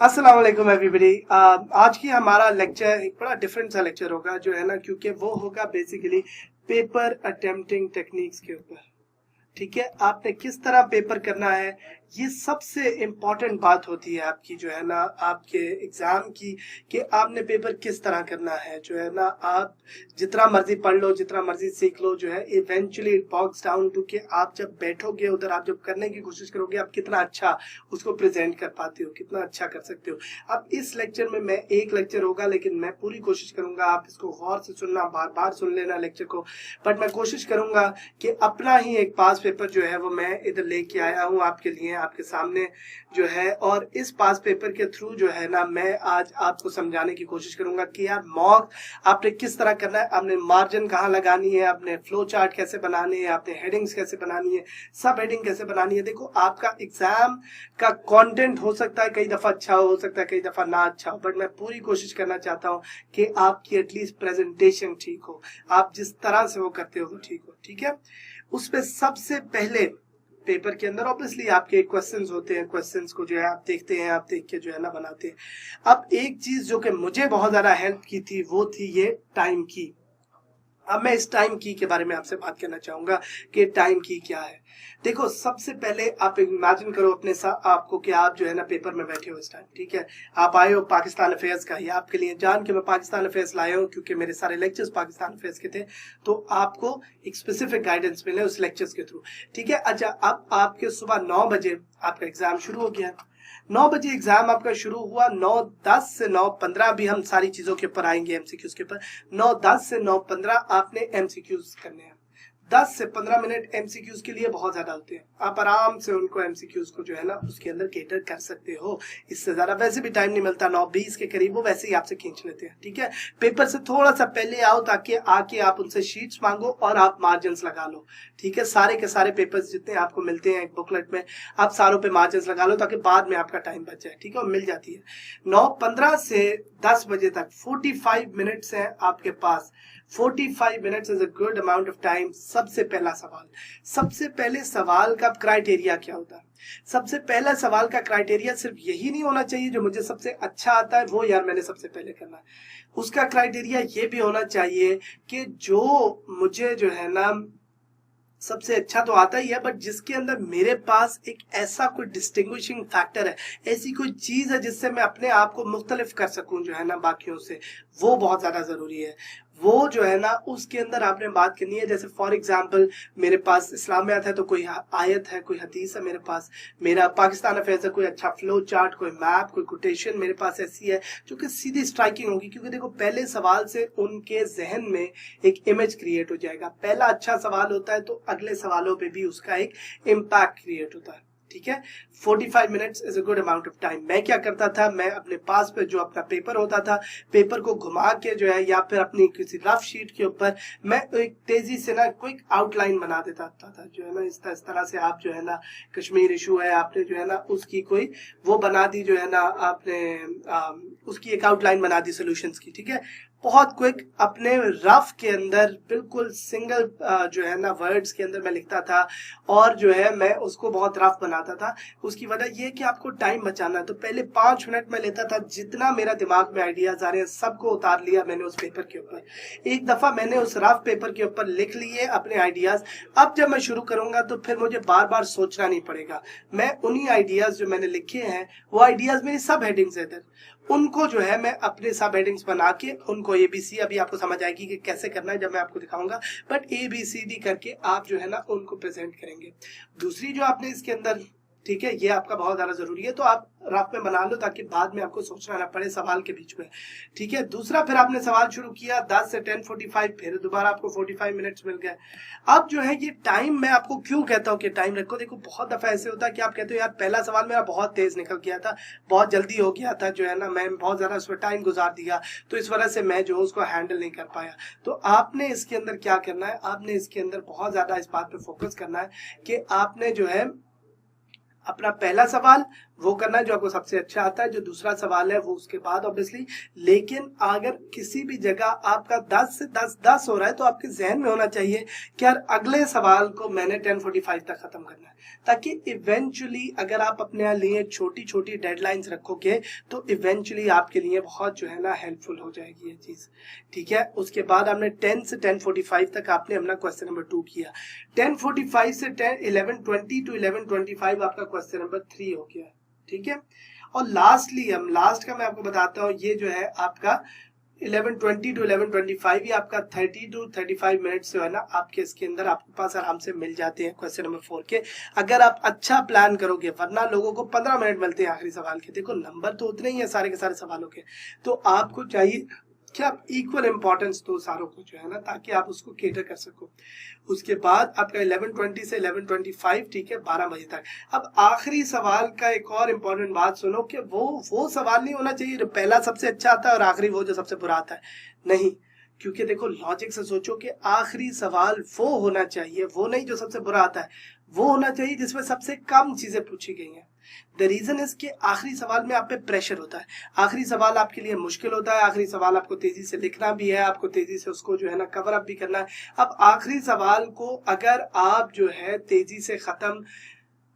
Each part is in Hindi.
अस्सलाम वालेकुम एवरीबॉडी। आज की हमारा लेक्चर एक बड़ा डिफरेंट सा लेक्चर होगा जो है ना, क्योंकि वो होगा बेसिकली पेपर अटेम्प्टिंग टेक्निक्स के ऊपर। ठीक है, आपने किस तरह पेपर करना है, ये सबसे इम्पोर्टेंट बात होती है आपकी जो है ना आपके एग्जाम की, कि आपने पेपर किस तरह करना है। जो है ना, आप जितना मर्जी पढ़ लो, जितना मर्जी सीख लो, जो है eventually it box down to कि आप जब बैठोगे उधर, आप जब करने की कोशिश करोगे, आप कितना अच्छा उसको प्रेजेंट कर पाते हो, कितना अच्छा कर सकते हो। अब इस लेक्चर में मैं एक लेक्चर होगा, लेकिन मैं पूरी कोशिश करूंगा, आप इसको गौर से सुनना, बार बार सुन लेना लेक्चर को, बट मैं कोशिश करूंगा कि अपना ही एक पास पेपर जो है वो मैं इधर लेके आया हूँ आपके लिए, आपके सामने जो है। और इस पास पेपर के थ्रू जो है ना, मैं आज आपको समझाने की कोशिश करूंगा कि यार मॉक आपने किस तरह करना है, आपने मार्जिन कहाँ लगानी है, आपने फ्लो चार्ट कैसे बनाने हैं, आपने हेडिंग्स कैसे बनानी है, सब हेडिंग कैसे बनानी है। देखो, आपका एग्जाम का कंटेंट हो सकता है कई दफा अच्छा हो सकता है कई दफा ना अच्छा हो, बट मैं पूरी कोशिश करना चाहता हूँ कि आपकी एटलीस्ट प्रेजेंटेशन ठीक हो, आप जिस तरह से वो करते हो वो ठीक हो। ठीक है, उसपे सबसे पहले पेपर के अंदर ऑब्वियसली आपके क्वेश्चंस होते हैं, क्वेश्चंस को जो है आप देखते हैं, आप देख के जो है ना बनाते हैं। अब एक चीज जो कि मुझे बहुत ज्यादा हेल्प की थी वो थी ये टाइम की। अब मैं इस टाइम की के बारे में आपसे बात करना चाहूंगा कि टाइम की क्या है। देखो, सबसे पहले आप इमेजिन करो अपने साथ आपको कि आप जो है ना पेपर में बैठे हो इस टाइम। ठीक है, आप आए हो पाकिस्तान अफेयर्स का, ये आपके लिए जान के मैं पाकिस्तान अफेयर्स लाया हूँ क्योंकि मेरे सारे लेक्चर्स पाकिस्तान अफेयर्स के थे, तो आपको एक स्पेसिफिक गाइडेंस मिले उस लेक्चर्स के थ्रू। ठीक है, अच्छा, अब आपके सुबह 9 बजे आपका एग्जाम शुरू हो गया। 9 बजे एग्जाम आपका शुरू हुआ, 9:10 से 9:15 भी हम सारी चीजों के ऊपर आएंगे, एमसीक्यूज के ऊपर। 9:10 से 9:15 आपने एमसीक्यूज करने हैं। 10 से 15 मिनट एमसीक्यूज के लिए बहुत ज्यादा होते हैं, आप आराम से उनको एमसीक्यूज को जो है ना उसके अंदर केटर कर सकते हो। इससे ज्यादा वैसे भी टाइम नहीं मिलता, 9:20 के करीब वो वैसे ही आपसे खींच लेते हैं। ठीक है, पेपर से थोड़ा सा पहले आओ ताकि आके आप उनसे शीट्स मांगो और आप मार्जिन लगा लो। ठीक है, सारे के सारे पेपर्स जितने आपको मिलते हैं एक बुकलेट में, आप सारों पे मार्जिन लगा लो ताकि बाद में आपका टाइम बच जाए। ठीक है, मिल जाती है। 9:15 से 10 बजे तक 45 मिनट्स है आपके पास। 45 minutes is a good amount of time. सबसे पहला सवाल, सबसे पहले सवाल का क्राइटेरिया क्या होता है? सबसे पहला सवाल का क्राइटेरिया सिर्फ यही नहीं होना चाहिए जो मुझे सबसे अच्छा आता है वो यार मैंने सबसे पहले करना है। उसका क्राइटेरिया ये भी होना चाहिए कि जो मुझे जो है ना सबसे अच्छा तो आता ही है, बट जिसके अंदर मेरे पास एक ऐसा कोई डिस्टिंग्विशिंग फैक्टर है, ऐसी कोई चीज है जिससे मैं अपने आप को मुख्तलिफ कर सकूं जो है ना बाकियों से, वो बहुत ज्यादा जरूरी है। वो जो है ना उसके अंदर आपने बात करनी है। जैसे फॉर एग्जांपल मेरे पास इस्लामियात है तो कोई आयत है, कोई हदीस है मेरे पास, मेरा पाकिस्तान अफेयर्स है कोई अच्छा फ्लो चार्ट, कोई मैप, कोई कोटेशन मेरे पास ऐसी है जो कि सीधी स्ट्राइकिंग होगी। क्योंकि देखो, पहले सवाल से उनके जहन में एक इमेज क्रिएट हो जाएगा। पहला अच्छा सवाल होता है तो अगले सवालों पे भी उसका एक इम्पैक्ट क्रिएट होता है। ठीक है, 45 minutes is a good amount of time. मैं क्या करता था, मैं अपने पास पे जो अपना पेपर होता था, पेपर को घुमा के जो है या फिर अपनी किसी रफ शीट के ऊपर मैं एक तेजी से ना क्विक आउटलाइन बना देता था जो है ना। इस तरह से आप जो है ना, कश्मीर इशू है, आपने जो है ना उसकी कोई वो बना दी जो है ना, आपने उसकी एक आउटलाइन बना दी सोल्यूशंस की। ठीक है, बहुत क्विक अपने रफ के अंदर बिल्कुल सिंगल जो है ना वर्ड्स के अंदर मैं लिखता था, और जो है मैं उसको बहुत रफ बनाता था। उसकी वजह ये कि आपको टाइम बचाना है, तो पहले 5 मिनट में लेता था, जितना मेरा दिमाग में आइडियाज आ रहे हैं सबको उतार लिया मैंने उस पेपर के ऊपर। एक दफा मैंने उस रफ पेपर के ऊपर लिख लिए अपने आइडियाज। अब जब मैं शुरू करूंगा तो फिर मुझे बार बार सोचना नहीं पड़ेगा। मैं उन्हीं आइडियाज जो मैंने लिखे हैं, वो आइडियाज मेरी सब हेडिंग्स है इधर, उनको जो है मैं अपने सब हेडिंग्स बना के उनको ABC, अभी आपको समझ आएगी कि कैसे करना है जब मैं आपको दिखाऊंगा, बट ABCD करके आप जो है ना उनको प्रेजेंट करेंगे। दूसरी जो आपने इसके अंदर, ठीक है, ये आपका बहुत ज्यादा जरूरी है, तो आप रफ में बना लो ताकि बाद में आपको सोचना ना पड़े सवाल के बीच में। ठीक है, दूसरा, फिर आपने सवाल शुरू किया 10 से 10:45, फिर दोबारा आपको 45 मिनट्स मिल गए। अब जो है ये टाइम, मैं आपको क्यों कहता हूँ कि टाइम रखो। देखो, बहुत दफा ऐसे होता है कि आप कहते हो यार पहला सवाल मेरा बहुत तेज निकल गया था, बहुत जल्दी हो गया था, जो है ना मैं बहुत ज्यादा उसमें टाइम गुजार दिया, तो इस वजह से मैं जो उसको हैंडल नहीं कर पाया। तो आपने इसके अंदर क्या करना है, आपने इसके अंदर बहुत ज्यादा इस बात पे फोकस करना है कि आपने जो है अपना पहला सवाल वो करना है जो आपको सबसे अच्छा आता है, जो दूसरा सवाल है वो उसके बाद ऑब्वियसली। लेकिन अगर किसी भी जगह आपका 10 से 10 हो रहा है तो आपके जहन में होना चाहिए कि यार अगले सवाल को मैंने 10:45 तक खत्म करना है, ताकि इवेंचुअली अगर आप अपने लिए छोटी छोटी डेडलाइंस रखोगे तो इवेंचुअली आपके लिए बहुत जो है ना हेल्पफुल हो जाएगी ये चीज, ठीक है। उसके बाद हमने 10 से 10:45 तक आपने अपना क्वेश्चन नंबर 2 किया। 10:45 से 11:20 टू 11:25 आपका क्वेश्चन नंबर 3 हो गया, ठीक है। और लास्टली हम लास्ट का मैं आपको बताता हूँ, ये जो है आपका 11:20 टू 11:25 ही आपका 30 टू 35 मिनट्स जो है ना आपके इसके अंदर आपके पास आराम से मिल जाते हैं क्वेश्चन नंबर 4 के, अगर आप अच्छा प्लान करोगे। वरना लोगों को 15 मिनट मिलते हैं आखिरी सवाल के। देखो नंबर तो उतने ही है सारे के सारे सवालों के, तो आपको चाहिए कि आप इक्वल इंपॉर्टेंस दो सारों को जो है ना, ताकि आप उसको केटर कर सको। उसके बाद आपका 11:20 से 11:25, ठीक है, 12 बजे तक। अब आखिरी सवाल का एक और इम्पोर्टेंट बात सुनो कि वो सवाल नहीं होना चाहिए जो पहला सबसे अच्छा आता है और आखिरी वो जो सबसे बुरा आता है, नहीं। क्योंकि देखो लॉजिक से सोचो कि आखिरी सवाल वो होना चाहिए, वो नहीं जो सबसे बुरा आता है, वो होना चाहिए जिसमें सबसे कम चीजें पूछी गई हैं। द रीजन इज कि आखिरी सवाल में आप पे प्रेशर होता है, आखिरी सवाल आपके लिए मुश्किल होता है, आखिरी सवाल आपको तेजी से लिखना भी है, आपको तेजी से उसको जो है ना कवर अप भी करना है। अब आखिरी सवाल को अगर आप जो है तेजी से खत्म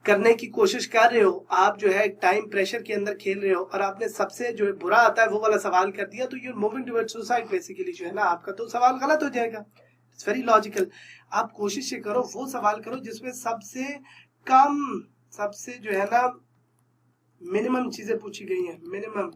करने की कोशिश कर रहे हो, आप जो है टाइम प्रेशर के अंदर खेल रहे हो और आपने सबसे जो है बुरा आता है वो वाला सवाल कर दिया, तो you're moving towards suicide basically जो है ना, आपका तो सवाल गलत हो जाएगा। It's very logical. आप कोशिश ये करो, वो सवाल करो जिसमें सबसे कम, सबसे जो है ना मिनिमम चीजें पूछी गई हैं, मिनिमम,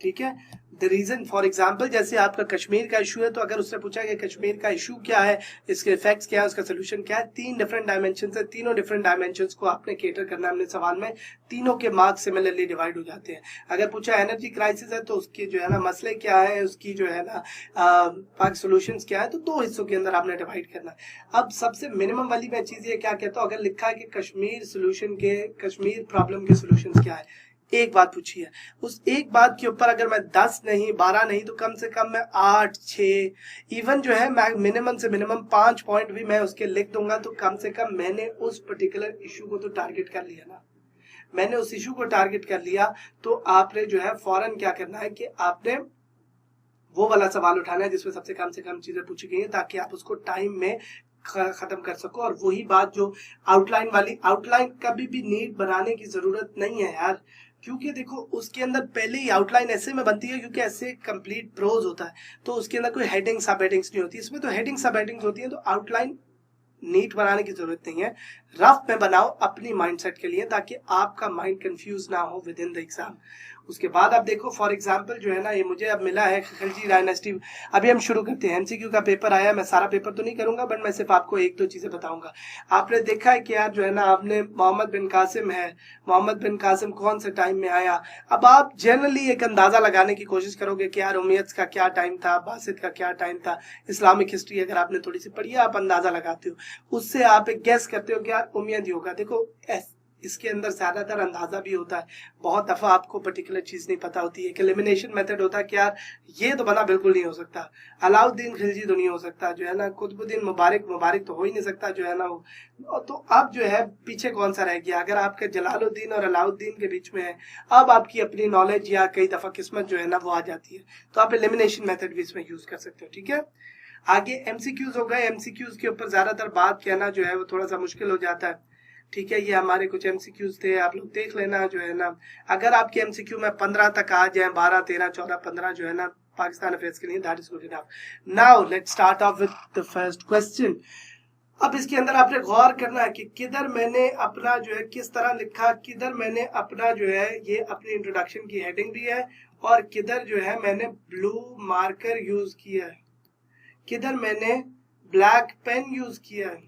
ठीक है। द रीजन फॉर एग्जाम्पल जैसे आपका कश्मीर का इशू है, तो अगर उससे पूछा कि कश्मीर का इशू क्या है, इसके इफेक्ट्स क्या है, उसका सोल्यूशन क्या है, 3 डिफरेंट डायमेंशन है, तीनों डिफरेंट डायमेंशन को आपने केटर करना है अपने सवाल में, तीनों के मार्क्स सिमिलरली डिवाइड हो जाते हैं। अगर पूछा एनर्जी क्राइसिस है तो उसके जो है ना मसले क्या है, उसकी जो है ना सोल्यूशन क्या है, तो 2 हिस्सों के अंदर आपने डिवाइड करना है। अब सबसे मिनिमम वाली मैं चीज ये क्या कहता हूँ, अगर लिखा है कि कश्मीर प्रॉब्लम के सोल्यूशन क्या है, एक बात पूछी है, उस एक बात के ऊपर अगर मैं 10 नहीं 12 नहीं तो कम से कम मैं 8 6 इवन जो है मैं मिनिमम से मिनिमम 5 पॉइंट भी मैं उसके लिख दूंगा, तो कम से कम मैंने उस पर्टिकुलर इशू को तो टारगेट कर लिया ना, मैंने उस इशू को टारगेट कर लिया। तो आपने जो है फौरन क्या करना है कि आपने वो वाला सवाल उठाना है जिसमें सबसे कम से कम चीजें पूछी गई है, ताकि आप उसको टाइम में खत्म कर सको। और वही बात जो आउटलाइन वाली, आउटलाइन कभी भी नीट बनाने की जरूरत नहीं है यार, क्योंकि देखो उसके अंदर पहले ही आउटलाइन ऐसे में बनती है, क्योंकि ऐसे कंप्लीट प्रोज होता है तो उसके अंदर कोई हेडिंग सब हेडिंग्स नहीं होती, इसमें तो हेडिंग सब हेडिंग्स होती है। तो आउटलाइन नीट बनाने की जरूरत नहीं है, रफ में बनाओ अपनी माइंडसेट के लिए, ताकि आपका माइंड कंफ्यूज ना हो विद इन द एग्जाम। उसके बाद आप देखो फॉर एग्जांपल जो है ना, ये मुझे अब मिला है खिलजी डायनेस्टी। अभी हम शुरू करते हैं, एमसीक्यू का पेपर आया, मैं सारा पेपर तो नहीं करूंगा बट मैं सिर्फ आपको 1-2 चीजें बताऊंगा। आपने देखा है कि यार जो है ना, आपने मोहम्मद बिन कासिम है, मोहम्मद बिन कासिम कौन से टाइम में आया। अब आप जनरली एक अंदाजा लगाने की कोशिश करोगे कि यार उमैयद का क्या टाइम था, बासित का क्या टाइम था। इस्लामिक हिस्ट्री अगर आपने थोड़ी सी पढ़ी है, आप अंदाजा लगाते हो, उससे आप एक गेस करते हो कि यार उमैयद ही होगा। देखो इसके अंदर ज्यादातर अंदाजा भी होता है, बहुत दफा आपको पर्टिकुलर चीज नहीं पता होती है। एक एलिमिनेशन मेथड होता है कि यार ये तो बना बिल्कुल नहीं हो सकता, अलाउद्दीन खिलजी तो नहीं हो सकता, जो है ना कुतुबुद्दीन मुबारक तो हो ही नहीं सकता, जो है ना वो। तो अब जो है पीछे कौन सा रह गया, अगर आपके जलालुद्दीन और अलाउद्दीन के बीच में है, अब आपकी अपनी नॉलेज या कई दफा किस्मत जो है ना वो आ जाती है, तो आप एलिमिनेशन मेथड भी इसमें यूज कर सकते हो, ठीक है। आगे एमसीक्यूज हो गए, एमसीक्यूज के ऊपर ज्यादातर बात कहना जो है वो थोड़ा सा मुश्किल हो जाता है, ठीक है। ये हमारे कुछ एमसीक्यूज थे, आप लोग देख लेना जो है ना। अगर आपके एमसीक्यू में 15 तक आ जाए, 12 13 14 15 जो है ना पाकिस्तान अफेयर्स के लिए, that is good enough. Now let's start of with the first question. अब इसके अंदर आपने गौर करना है कि किधर मैंने अपना जो है किस तरह लिखा, किधर मैंने अपना जो है ये अपनी इंट्रोडक्शन की हेडिंग दी है, और किधर जो है मैंने ब्लू मार्कर यूज किया है, किधर मैंने ब्लैक पेन यूज किया है,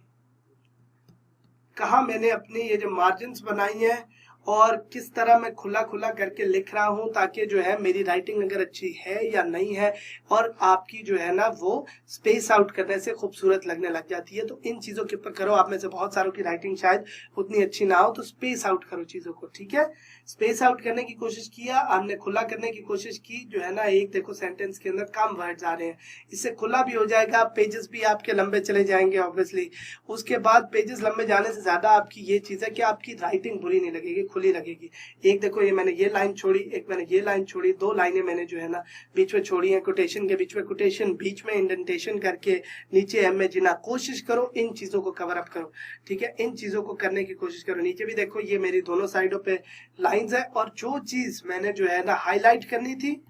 कहा मैंने अपनी ये जो मार्जिन्स बनाई हैं, और किस तरह मैं खुला खुला करके लिख रहा हूं, ताकि जो है मेरी राइटिंग अगर अच्छी है या नहीं है, और आपकी जो है ना वो स्पेस आउट करने से खूबसूरत लगने लग जाती है। तो इन चीजों के ऊपर करो। आप में से बहुत सारों की राइटिंग शायद उतनी अच्छी ना हो, तो स्पेस आउट करो चीजों को, ठीक है। स्पेस आउट करने की कोशिश किया, हमने खुला करने की कोशिश की, जो है ना एक देखो सेंटेंस के अंदर कम वर्ड्स आ रहे हैं, इससे खुला भी हो जाएगा, पेजेस भी आपके लंबे चले जाएंगे ऑब्वियसली। उसके बाद पेजेस लंबे जाने से ज्यादा आपकी ये चीज है कि आपकी राइटिंग बुरी नहीं लगेगी, खुली लगेगी। एक देखो ये मैंने ये लाइन छोड़ी, एक मैंने ये लाइन छोड़ी, 2 लाइनें मैंने जो है ना बीच में छोड़ी है, कोटेशन के बीच में कोटेशन, बीच में इंडेंटेशन करके नीचे एम में जीना। कोशिश करो इन चीजों को कवर अप करो, ठीक है, इन चीजों को करने की कोशिश करो। नीचे भी देखो ये मेरी दोनों साइडों पे लाइंस है, और जो चीज मैंने जो है ना हाईलाइट करनी थी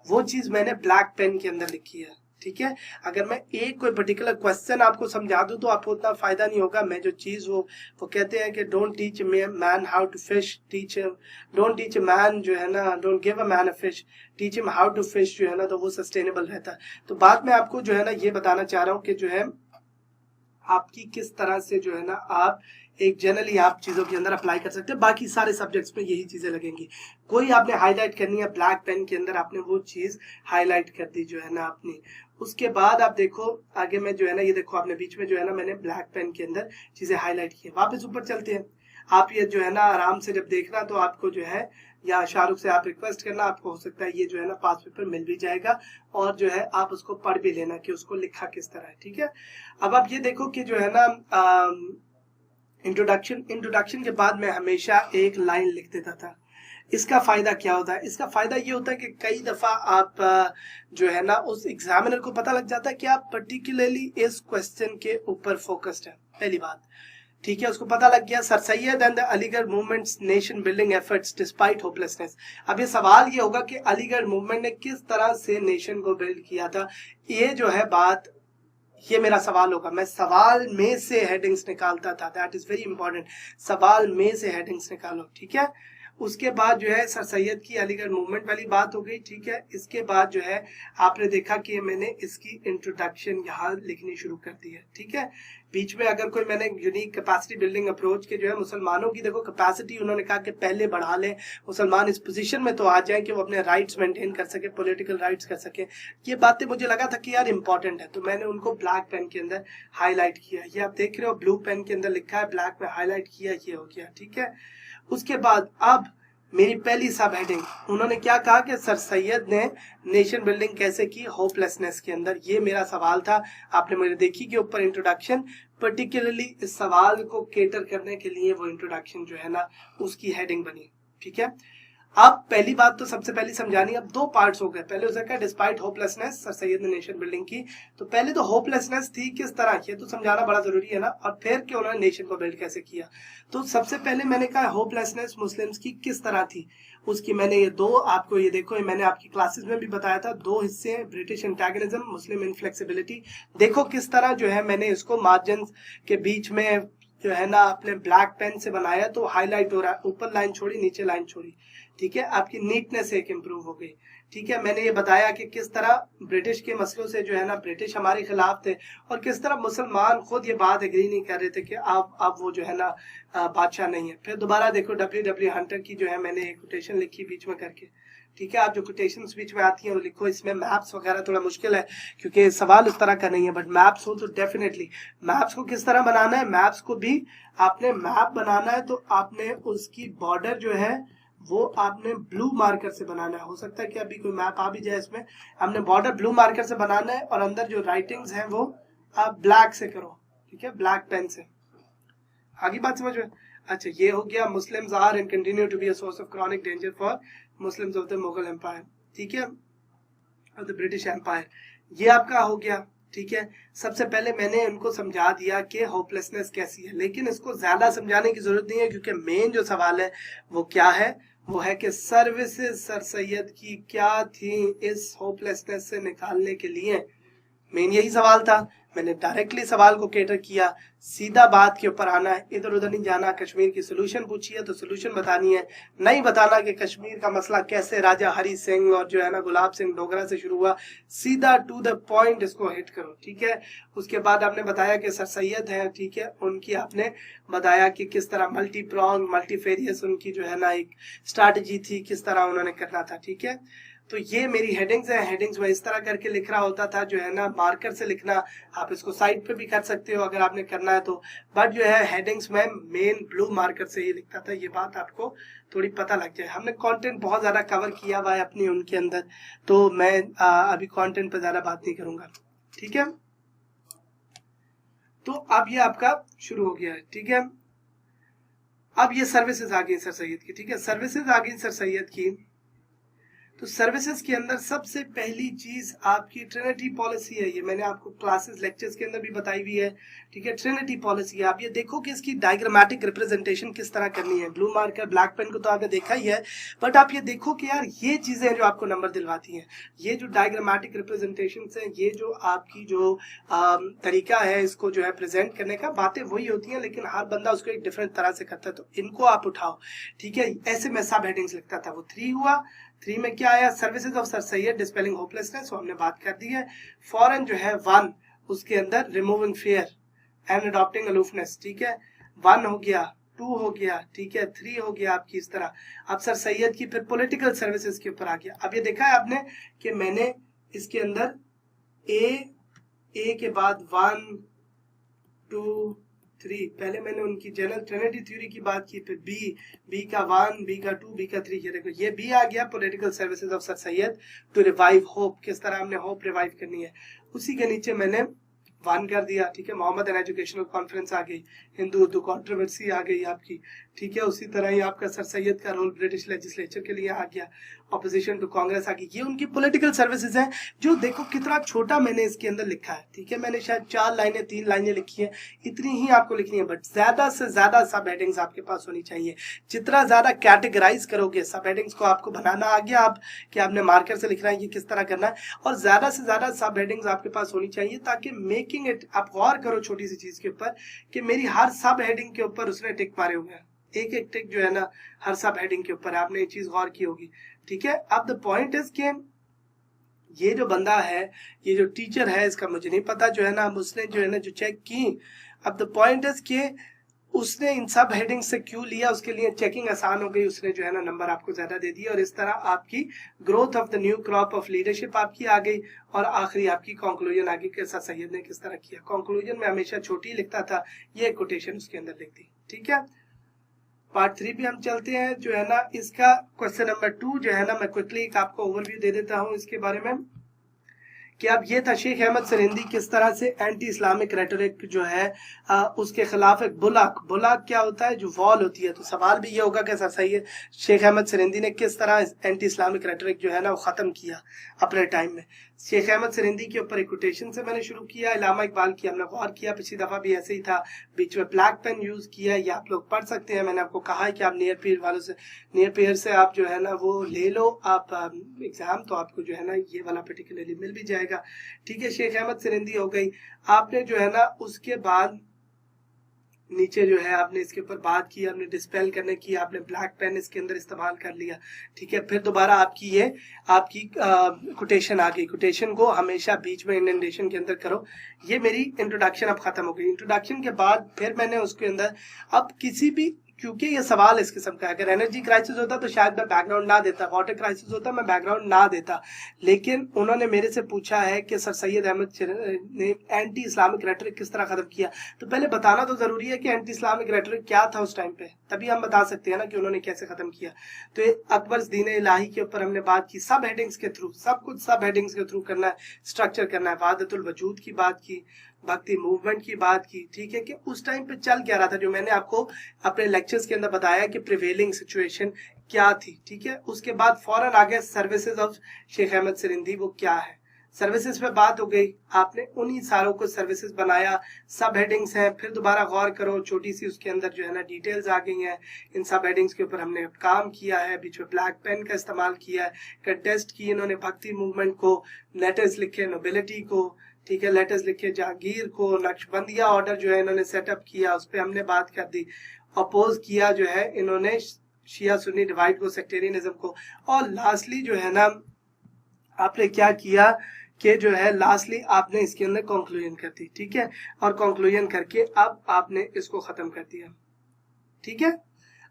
वो चीज मैंने ब्लैक पेन के अंदर लिखी है, ठीक है। अगर मैं एक कोई पर्टिकुलर क्वेश्चन आपको समझा दूं तो आपको उतना फायदा नहीं होगा। मैं जो चीज वो कहते हैं कि don't teach man how to fish, don't teach man जो है ना, don't give a man a fish, teach him how to fish, जो है ना, तो वो सस्टेनेबल रहता है। तो बाद में आपको जो है ना ये बताना चाह रहा हूँ कि जो है आपकी किस तरह से जो है ना आप एक जनरली आप चीजों के अंदर अप्लाई कर सकते हैं। बाकी सारे सब्जेक्ट्स में यही चीजें लगेंगी। कोई आपने हाईलाइट करनी है ब्लैक पेन के अंदर, आपने वो चीज हाईलाइट कर दी जो है ना आपने। उसके बाद आप देखो आगे में जो है ना, ये देखो आपने बीच में जो है ना मैंने ब्लैक पेन के अंदर चीजें हाईलाइट की। वापस ऊपर चलते हैं। आप ये जो है ना आराम से जब देखना तो आपको जो है, या शाहरुख से आप रिक्वेस्ट करना, आपको हो सकता है ये जो है ना पास पेपर मिल भी जाएगा, और जो है आप उसको पढ़ भी लेना कि उसको लिखा किस तरह है, ठीक है। अब आप ये देखो कि जो है ना इंट्रोडक्शन के बाद मैं हमेशा एक लाइन लिख देता था। इसका फायदा क्या होता है? इसका फायदा ये होता है कि कई दफा आप जो है ना उस एग्जामिनर को पता लग जाता है कि आप पर्टिकुलरली इस क्वेश्चन के ऊपर फोकस्ड है, पहली बात, ठीक है। उसको पता लग गया sir Syed and the Aligarh movements nation building efforts despite hopelessness. अब ये सवाल ये होगा कि अलीगढ़ मूवमेंट ने किस तरह से नेशन को बिल्ड किया था। ये जो है बात, ये मेरा सवाल होगा। मैं सवाल में से हेडिंग्स निकालता था, दैट इज वेरी इंपॉर्टेंट। सवाल में से हेडिंग्स निकालो, ठीक है। उसके बाद जो है सर सैयद की अलीगढ़ मूवमेंट वाली बात हो गई, ठीक है। इसके बाद जो है आपने देखा कि मैंने इसकी इंट्रोडक्शन यहाँ लिखनी शुरू कर दी है, ठीक है। बीच में अगर कोई मैंने यूनिक कैपेसिटी बिल्डिंग अप्रोच के जो है मुसलमानों की देखो कैपेसिटी उन्होंने कहा कि पहले बढ़ा लें, मुसलमान इस पोजीशन में तो आ जाए कि वो अपने राइट्स मेंटेन कर सके, पॉलिटिकल राइट्स कर सके। ये बातें मुझे लगा था कि यार इंपॉर्टेंट है, तो मैंने उनको ब्लैक पेन के अंदर हाईलाइट किया। ये आप देख रहे हो ब्लू पेन के अंदर लिखा है, ब्लैक में हाईलाइट किया, ये हो गया, ठीक है। उसके बाद अब मेरी पहली सब हेडिंग, उन्होंने क्या कहा कि सर सैयद ने नेशन बिल्डिंग कैसे की होपलेसनेस के अंदर। ये मेरा सवाल था, आपने मेरे देखी के ऊपर इंट्रोडक्शन, पर्टिकुलरली इस सवाल को केटर करने के लिए वो इंट्रोडक्शन जो है ना उसकी हेडिंग बनी, ठीक है। अब पहली बात तो सबसे पहले समझानी, अब 2 पार्ट्स हो गए। पहले उसने कहा डिस्पाइट होपलेसनेस सर सैयद ने नेशन बिल्डिंग की, तो पहले तो होपलेसनेस थी किस तरह की, तो समझाना बड़ा जरूरी है ना। और फिर कि उन्होंने नेशन को बिल्ड कैसे किया। तो सबसे पहले मैंने कहा होपलेसनेस मुस्लिम्स की किस तरह थी, उसकी मैंने ये 2 आपको, ये देखो ये मैंने आपकी क्लासेस में भी बताया था, 2 हिस्से, ब्रिटिश एंटागनिज्म, मुस्लिम इनफ्लेक्सिबिलिटी। देखो किस तरह जो है मैंने इसको मार्जिन के बीच में जो है ना अपने ब्लैक पेन से बनाया, तो हाईलाइट हो रहा है, ऊपर लाइन छोड़ी नीचे लाइन छोड़ी, ठीक है। आपकी नीटनेस एक इंप्रूव हो गई, ठीक है। मैंने ये बताया कि किस तरह ब्रिटिश के मसलों से जो है ना ब्रिटिश हमारे खिलाफ थे, और किस तरह मुसलमान खुद ये बात एग्री नहीं कर रहे थे कि आप वो जो है ना बादशाह नहीं है। फिर दोबारा देखो W हंटर की जो है मैंने एक कोटेशन लिखी बीच में करके, ठीक है। आप जो कोटेशंस बीच में आती हैं वो लिखो। इसमें मैप्स वगैरह थोड़ा मुश्किल है क्योंकि सवाल उस तरह का नहीं है, बट मैप्स हो तो डेफिनेटली। मैप्स को किस तरह बनाना है, मैप्स को भी आपने मैप बनाना है तो आपने उसकी बॉर्डर जो है वो आपने ब्लू मार्कर से बनाना है। हो सकता है कि अभी कोई मैप आ भी जाए, इसमें हमने बॉर्डर ब्लू मार्कर से बनाना है, और अंदर जो राइटिंग्स हैं वो आप ब्लैक से करो, ठीक है, ब्लैक पेन से। आगे बात समझ में? अच्छा, ये हो गया Muslims are and continue to be a source of chronic danger for Muslims of the Mughal empire, ठीक है, ऑफ द ब्रिटिश एम्पायर। ये आपका हो गया, ठीक है। सबसे पहले मैंने उनको समझा दिया कि होपलेसनेस कैसी है, लेकिन इसको ज्यादा समझाने की जरूरत नहीं है क्योंकि मेन जो सवाल है वो क्या है, वो है कि सर्विसेज सर सैयद की क्या थी इस होपलेसनेस से निकालने के लिए। मेन यही सवाल था। मैंने डायरेक्टली सवाल को केटर किया, सीधा बात के ऊपर आना है, इधर उधर नहीं जाना। कश्मीर की सोल्यूशन पूछी है तो सोल्यूशन बतानी है, नहीं बताना कि कश्मीर का मसला कैसे राजा हरि सिंह और जो है ना गुलाब सिंह डोगरा से शुरू हुआ। सीधा टू द पॉइंट इसको हिट करो, ठीक है। उसके बाद आपने बताया कि सर सैयद है, ठीक है, उनकी आपने बताया कि किस तरह मल्टी प्रॉन्ग मल्टीफेरियस उनकी जो है ना एक स्ट्रैटेजी थी, किस तरह उन्होंने करना था, ठीक है। तो ये मेरी हेडिंग्स है। हेडिंग्स में इस तरह करके लिख रहा होता था जो है ना, मार्कर से लिखना। आप इसको साइड पे भी कर सकते हो अगर आपने करना है तो, बट जो है हेडिंग्स में मेन ब्लू मार्कर से ही लिखता था। ये बात आपको थोड़ी पता लग जाए। हमने कंटेंट बहुत ज्यादा कवर किया हुआ है अपनी उनके अंदर, तो मैं अभी कंटेंट पे ज्यादा बात नहीं करूंगा, ठीक है। तो अब ये आपका शुरू हो गया है, ठीक है। अब ये सर्विसेज आ गई सर सैयद की, ठीक है, सर्विसेज आ गई सर सैयद की। तो सर्विसेज के अंदर सबसे पहली चीज आपकी ट्रिनिटी पॉलिसी है। ये मैंने आपको क्लासेस लेक्चर्स के अंदर भी बताई हुई है, ठीक है, ट्रिनिटी पॉलिसी है। आप ये देखो कि इसकी डायग्रामेटिक रिप्रेजेंटेशन किस तरह करनी है। ब्लू मार्कर ब्लैक पेन को तो आपने देखा ही है, बट आप ये देखो कि यार ये चीजें जो आपको नंबर दिलवाती हैं, ये जो डायग्रामेटिक रिप्रेजेंटेशन है, ये जो आपकी जो तरीका है इसको जो है प्रेजेंट करने का, बातें वही होती हैं लेकिन हर बंदा उसको एक डिफरेंट तरह से करता है। तो इनको आप उठाओ, ठीक है। ऐसे मैं सब हेडिंग्स लिखता था, वो 3 हुआ। 3 में क्या आया, services of sir Syed dispelling hopelessness, वो हमने बात कर दी है। फॉरन जो है 1, उसके अंदर removing fear and adopting aloofness, ठीक है, 1 हो गया, 2 हो गया, ठीक है, 3 हो गया आपकी इस तरह। अब सर सैयद की फिर पॉलिटिकल सर्विसेज के ऊपर आ गया। अब ये देखा है आपने कि मैंने इसके अंदर ए के बाद 1 2 3, पहले मैंने उनकी जनरल ट्रिनिटी थ्योरी की बात की, फिर बी का 1, बी का 2, बी का 3, ये देखो ये बी आ गया, political services of sir Syed to revive hope, किस तरह हमने होप रिवाइव करनी है। उसी के नीचे मैंने 1 कर दिया, ठीक है, मोहम्मद एन एजुकेशनल कॉन्फ्रेंस आ गई, हिंदू उर्दू कॉन्ट्रोवर्सी आ गई आपकी, ठीक है। उसी तरह ही आपका सर सैयद का रोल ब्रिटिश लेजिस्लेचर के लिए आ गया, ऑपोजिशन टू कांग्रेस आ गई। ये उनकी पॉलिटिकल सर्विसेज हैं, जो देखो कितना छोटा मैंने इसके अंदर लिखा है, ठीक है। मैंने शायद 4 लाइनें 3 लाइनें लिखी है, इतनी ही आपको लिखनी है, बट ज्यादा से ज्यादा सब हेडिंग्स आपके पास होनी चाहिए। जितना ज्यादा कैटेगराइज करोगे सब हेडिंग्स को, आपको बनाना आ गया आप कि आपने मार्कर से लिखना है ये किस तरह करना है, और ज्यादा से ज्यादा सब हेडिंग्स आपके पास होनी चाहिए, ताकि मेकिंग इट, आप गौर करो छोटी सी चीज के ऊपर कि मेरी हर सब हेडिंग के ऊपर उसने टिक मारे हुए हैं, एक एक टिक जो है ना हर सब हेडिंग के ऊपर, आपने ये चीज गौर की होगी, ठीक है। अब द पॉइंट इज कि ये जो बंदा है, ये जो टीचर है, इसका मुझे नहीं पता जो है ना, उसने जो है ना जो चेक की। अब द पॉइंट इज कि उसने इन सब हेडिंग से क्यों लिया, उसके लिए चेकिंग आसान हो गई, उसने जो है ना नंबर आपको ज्यादा दे दिया, और इस तरह आपकी growth of the new crop of leadership आपकी आ गई। और आखिरी आपकी कंक्लूजन आ गई कि सर सैयद ने किस तरह किया। कंक्लूजन में हमेशा छोटी लिखता था, ये कोटेशन उसके अंदर लिख दी, ठीक है। पार्ट 3 भी हम चलते हैं, जो है ना इसका क्वेश्चन नंबर 2 जो है ना, मैं क्विकली आपको ओवरव्यू दे देता हूं इसके बारे में कि अब ये था शेख अहमद सरिंदी किस तरह से एंटी इस्लामिक रेटोरिक जो है उसके खिलाफ एक बुलाक क्या होता है, जो वॉल होती है। तो सवाल भी ये होगा कि सर सही है शेख अहमद सरिंदी ने किस तरह एंटी इस्लामिक रेटोरिक जो है ना वो खत्म किया अपने टाइम में। शेख अहमद सरिंदी के ऊपर एक कोटेशन से मैंने शुरू किया, इलामा इकबाल की हमने गौर किया, पिछली दफा भी ऐसे ही था, बीच में ब्लैक पेन यूज किया, ये आप लोग पढ़ सकते हैं। मैंने आपको कहा है कि आप नियर पेयर वालों से, नियर पेयर से आप जो है ना वो ले लो आप एग्जाम, तो आपको जो है ना ये वाला पर्टिकुलरली मिल भी जाएगा, ठीक है। शेख अहमद सरिंदी हो गई। आपने जो है ना उसके बाद नीचे जो है आपने इसके ऊपर बात की, आपने डिस्पेल करने की, आपने ब्लैक पेन इसके अंदर इस्तेमाल कर लिया, ठीक है। फिर दोबारा आपकी ये आपकी कोटेशन आ गई। कोटेशन को हमेशा बीच में इंडेंटेशन के अंदर करो। ये मेरी इंट्रोडक्शन अब खत्म हो गई। इंट्रोडक्शन के बाद फिर मैंने उसके अंदर अब किसी भी, क्योंकि ये सवाल इस किस्म का है, अगर एनर्जी क्राइसिस होता तो शायद मैं बैकग्राउंड ना देता, वाटर क्राइसिस होता मैं बैकग्राउंड ना देता, लेकिन उन्होंने मेरे से पूछा है कि सर सैयद अहमद ने एंटी इस्लामिक रेटोरिक किस तरह खत्म किया, तो पहले बताना तो जरूरी है कि एंटी इस्लामिक रेटोरिक क्या था उस टाइम पे, तभी हम बता सकते हैं ना कि उन्होंने कैसे खत्म किया। तो अकबर दीन इलाही के ऊपर हमने बात की, सब हेडिंग्स के थ्रू, सब कुछ सब हेडिंग्स के थ्रू करना है, स्ट्रक्चर करना है। वादतुल वजूद की बात की, भक्ति मूवमेंट की बात की, ठीक है, कि उस टाइम पे चल क्या रहा था, जो मैंने आपको अपने लेक्चर्स के अंदर बताया कि प्रिवेलिंग सिचुएशन क्या थी, ठीक है। उसके बाद फौरन आगे सर्विसेज ऑफ शेख अहमद सरिंदी वो क्या है, सर्विसेज पे बात हो गई, आपने उन्हीं सारों को सर्विसेज बनाया, सब हेडिंग्स हैं। फिर दोबारा गौर करो, छोटी सी उसके अंदर जो है ना डिटेल्स आ गई हैं, इन सब हेडिंग्स के ऊपर हमने काम किया है, बीच में ब्लैक पेन का इस्तेमाल किया है, कंटेस्ट की इन्होंने भक्ति मूवमेंट को, लेटर्स लिखे नोबिलिटी को, ठीक है, लेटर्स लिखे जहांगीर को, नक्शबंदिया ऑर्डर जो है इन्होंने सेटअप किया, उस पर हमने बात कर दी, अपोज किया जो है इन्होंने शिया सुन्नी डिवाइड को, सेक्टेरियनिज्म को, और लास्टली जो है ना आपने क्या किया कि जो है लास्टली आपने इसके अंदर कंक्लूजन कर दी, ठीक है, और कंक्लूजन करके अब आपने इसको खत्म कर दिया, ठीक है।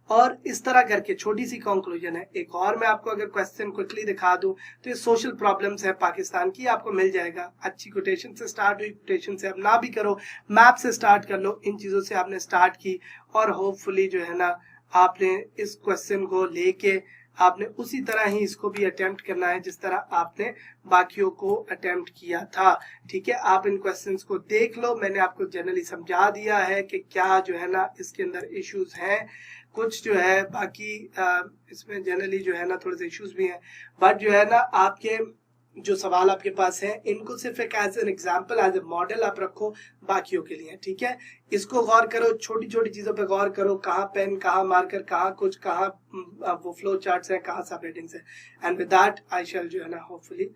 और इस तरह करके छोटी सी कंक्लूजन है। एक और मैं आपको अगर क्वेश्चन क्विकली दिखा दूं तो ये सोशल प्रॉब्लम्स है पाकिस्तान की, आपको मिल जाएगा। अच्छी कोटेशन से स्टार्ट हुई, कोटेशन से अब ना भी करो, मैप से स्टार्ट कर लो, इन चीजों से आपने स्टार्ट की, और होपफुली जो है ना आपने इस क्वेश्चन को लेके आपने उसी तरह ही इसको भी अटेम्प्ट करना है जिस तरह आपने बाकियों को अटेम्प्ट किया था। ठीक है, आप इन क्वेश्चंस को देख लो, मैंने आपको जनरली समझा दिया है कि क्या जो है ना इसके अंदर इश्यूज हैं, कुछ जो है बाकी इसमें जनरली जो है ना थोड़े से इश्यूज भी हैं, बट जो है ना आपके जो सवाल आपके पास है इनको सिर्फ एक as an example, as a model आप रखो बाकियों के लिए। ठीक है, इसको गौर करो, छोटी छोटी चीजों पे गौर करो, कहाँ पेन, कहाँ मार्कर, कहाँ कुछ, कहाँ वो फ्लो चार्ट्स है, कहाँ सब रेटिंग्स है, एंड विद दैट आई शैल जो है ना होपफुली